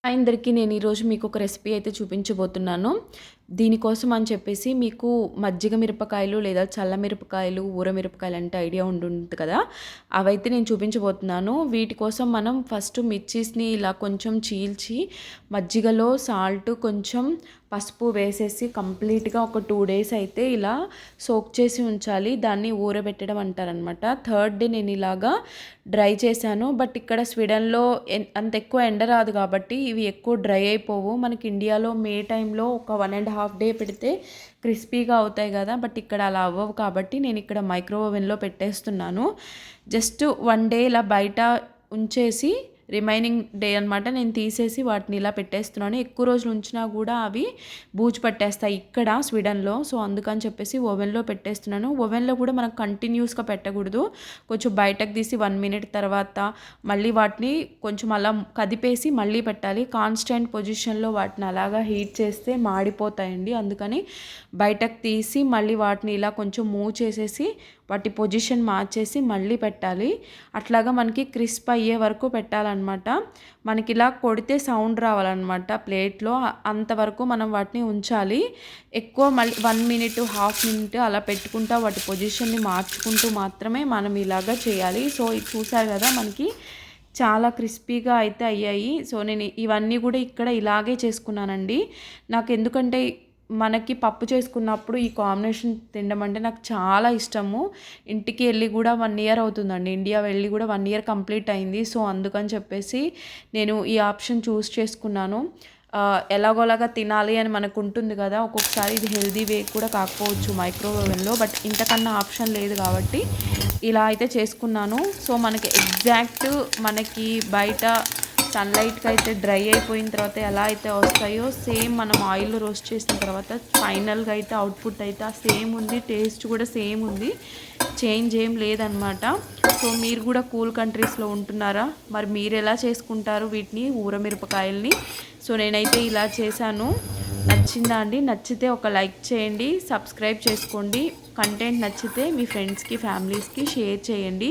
అందరికీ నేను ఈరోజు మీకు ఒక రెసిపీ అయితే చూపించబోతున్నాను. దీనికోసం అని చెప్పేసి మీకు మజ్జిగ మిరపకాయలు లేదా చల్ల మిరపకాయలు, ఊర మిరపకాయలు అంటే ఐడియా ఉండుంటది కదా! అవైతే నేను చూపించబోతున్నాను. వీటి కోసం మనం ఫస్ట్ మిర్చీస్‌ని ఇలా కొంచెం చీల్చి మజ్జిగలో సాల్ట్, కొంచెం పసుపు వేసేసి కంప్లీట్‌గా ఒక 2 డేస్ అయితే ఇలా సోక్ చేసి ఉంచాలి. దాన్ని ఊరబెట్టడం అంటారనమాట. థర్డ్ డే నేను ఇలాగా డ్రై చేశాను. బట్ ఇక్కడ స్వీడన్‌లో అంత ఎక్కువ ఎండ రాదు కాబట్టి ఇవి ఎక్కువ డ్రై అయిపోవు. మనకి ఇండియాలో మే టైంలో ఒక 1½ డే పెడితే క్రిస్పీగా అవుతాయి కదా! బట్ ఇక్కడ అలా అవ్వవు కాబట్టి నేను ఇక్కడ మైక్రో ఓవెన్‌లో పెట్టేస్తున్నాను. జస్ట్ 1 డే ఇలా బయట ఉంచేసి రిమైనింగ్ డే అనమాట నేను తీసేసి వాటిని ఇలా పెట్టేస్తున్నాను. ఎక్కువ రోజులు ఉంచినా కూడా అవి బూజు పట్టేస్తాయి ఇక్కడ స్వీడన్‌లో. సో అందుకని చెప్పేసి ఓవెన్‌లో పెట్టేస్తున్నాను. ఓవెన్‌లో కూడా మనం కంటిన్యూస్‌గా పెట్టకూడదు. కొంచెం బయటకు తీసి 1 మినిట్ తర్వాత మళ్ళీ వాటిని కొంచెం అలా కదిపేసి మళ్ళీ పెట్టాలి. కాన్స్టెంట్ పొజిషన్‌లో వాటిని అలాగా హీట్ చేస్తే మాడిపోతాయండి. అందుకని బయటకు తీసి మళ్ళీ వాటిని ఇలా కొంచెం మూవ్ చేసేసి వాటి పొజిషన్ మార్చేసి మళ్ళీ పెట్టాలి. అట్లాగా మనకి క్రిస్ప్ అయ్యే వరకు పెట్టాలన్నమాట. మనకి ఇలా కొడితే సౌండ్ రావాలన్నమాట ప్లేట్లో. అంతవరకు మనం వాటిని ఉంచాలి. ఎక్కువ మళ్ళీ 1 మినిట్, హాఫ్ మినిట్ అలా పెట్టుకుంటా వాటి పొజిషన్ని మార్చుకుంటూ మాత్రమే మనం ఇలాగా చేయాలి. సో ఇది చూసారు కదా మనకి చాలా క్రిస్పీగా అయితే అయ్యాయి. సో నేను ఇవన్నీ కూడా ఇక్కడ ఇలాగే చేసుకున్నానండి. నాకు ఎందుకంటే మనకి పప్పు చేసుకున్నప్పుడు ఈ కాంబినేషన్ తినడం అంటే నాకు చాలా ఇష్టము. ఇంటికి వెళ్ళి కూడా 1 ఇయర్ అవుతుందండి. ఇండియా వెళ్ళి కూడా 1 ఇయర్ కంప్లీట్ అయింది. సో అందుకని చెప్పేసి నేను ఈ ఆప్షన్ చూస్ చేసుకున్నాను. ఎలాగోలాగా తినాలి అని మనకు ఉంటుంది కదా! ఒక్కొక్కసారి ఇది హెల్తీ వే కూడా కాకపోవచ్చు మైక్రోవేవ్ ఓవెన్‌లో. బట్ ఇంతకన్నా ఆప్షన్ లేదు కాబట్టి ఇలా అయితే చేసుకున్నాను. సో మనకి ఎగ్జాక్ట్ మనకి బయట సన్లైట్కి అయితే డ్రై అయిపోయిన తర్వాత ఎలా అయితే వస్తాయో సేమ్ మనం ఆయిల్లో రోస్ట్ చేసిన తర్వాత ఫైనల్గా అయితే అవుట్పుట్ అయితే సేమ్ ఉంది. టేస్ట్ కూడా సేమ్ ఉంది. చేంజ్ ఏం లేదనమాట. సో మీరు కూడా కూల్ కంట్రీస్లో ఉంటున్నారా? మరి మీరు ఎలా చేసుకుంటారు వీటిని ఊరమిరపకాయల్ని? సో నేనైతే ఇలా చేశాను. నచ్చిందా అండి? నచ్చితే ఒక లైక్ చేయండి, సబ్స్క్రైబ్ చేసుకోండి. కంటెంట్ నచ్చితే మీ ఫ్రెండ్స్కి, ఫ్యామిలీస్కి షేర్ చేయండి.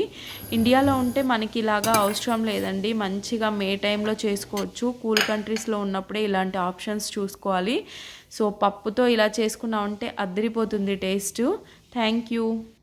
ఇండియాలో ఉంటే మనకి ఇలాగా అవసరం లేదండి. మంచిగా మే టైంలో చేసుకోవచ్చు. కూల్ కంట్రీస్లో ఉన్నప్పుడే ఇలాంటి ఆప్షన్స్ చూసుకోవాలి. సో పప్పుతో ఇలా చేసుకున్నామంటే అదిరిపోతుంది టేస్ట్. Thank you.